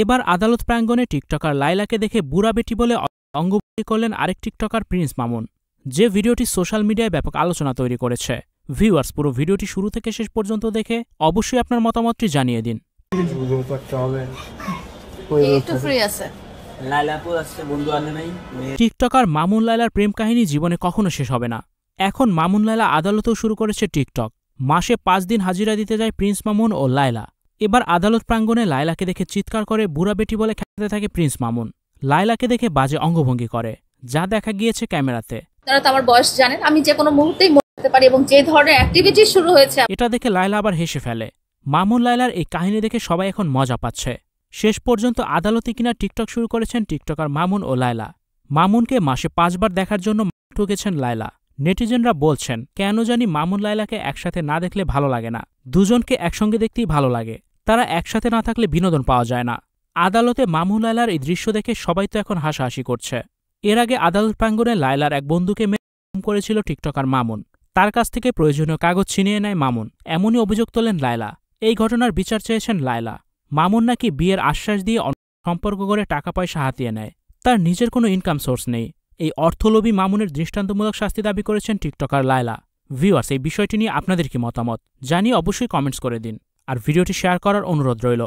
এবার আদালত প্রাঙ্গণে টিকটকার লাইলাকে দেখে বুড়া বেটি বলে অঙ্গভঙ্গি করলেন আরেক টিকটকার প্রিন্স মামুন, যে ভিডিওটি সোশ্যাল মিডিয়ায় ব্যাপক আলোচনা তৈরি করেছে। ভিউয়ার্স, পুরো ভিডিওটি শুরু থেকে শেষ পর্যন্ত দেখে অবশ্যই আপনার মতামতটি জানিয়ে দিন। টিকটকার মামুন লায়লার প্রেম কাহিনী জীবনে কখনো শেষ হবে না। এখন মামুন লায়লা আদালতেও শুরু করেছে টিকটক। মাসে 5 দিন হাজিরা দিতে যায় প্রিন্স মামুন ও লায়লা। এবার আদালত প্রাঙ্গণে লায়লাকে দেখে চিৎকার করে বুড়া বেটি বলে খেতে থাকে প্রিন্স মামুন। লায়লাকে দেখে বাজে অঙ্গভঙ্গি করে, যা দেখা গিয়েছে ক্যামেরাতে। তারা তো আমার বয়স জানেন, আমি যে কোনো মুহূর্তেই মরতে পারি এবং যে ধরনের অ্যাক্টিভিটি শুরু হয়েছে। এটা দেখে লায়লা আবার হেসে ফেলে। মামুন লায়লার এই কাহিনী দেখে সবাই এখন মজা পাচ্ছে। শেষ পর্যন্ত আদালতে কিনা টিকটক শুরু করেছেন টিকটকার মামুন ও লায়লা। মামুনকে মাসে 5 বার দেখার জন্য ঠকেছেন লায়লা। নেটিজেনরা বলছেন, কেন জানি মামুন লায়লাকে একসাথে না দেখলে ভালো লাগে না। দুজনকে একসঙ্গে দেখতেই ভালো লাগে, তারা একসাথে না থাকলে বিনোদন পাওয়া যায় না। আদালতে মামুন লায়লার এই দৃশ্য দেখে সবাই তো এখন হাসাহাসি করছে। এর আগে আদালত প্রাঙ্গণে লায়লার এক বন্ধুকে মেরে করেছিল টিকটকার মামুন। তার কাছ থেকে প্রয়োজনীয় কাগজ ছিনিয়ে নেয় মামুন, এমনই অভিযোগ তোলেন লায়লা। এই ঘটনার বিচার চেয়েছেন লায়লা। মামুন নাকি বিয়ের আশ্বাস দিয়ে সম্পর্ক করে টাকা পয়সা হাতিয়ে নেয়, তার নিজের কোনো ইনকাম সোর্স নেই। এই অর্থলোভী মামুনের দৃষ্টান্তমূলক শাস্তি দাবি করেছেন টিকটকার লায়লা। ভিউয়ার্স, এই বিষয়টি নিয়ে আপনাদের কি মতামত জানিয়ে অবশ্যই কমেন্টস করে দিন, আর ভিডিওটি শেয়ার করার অনুরোধ রইল।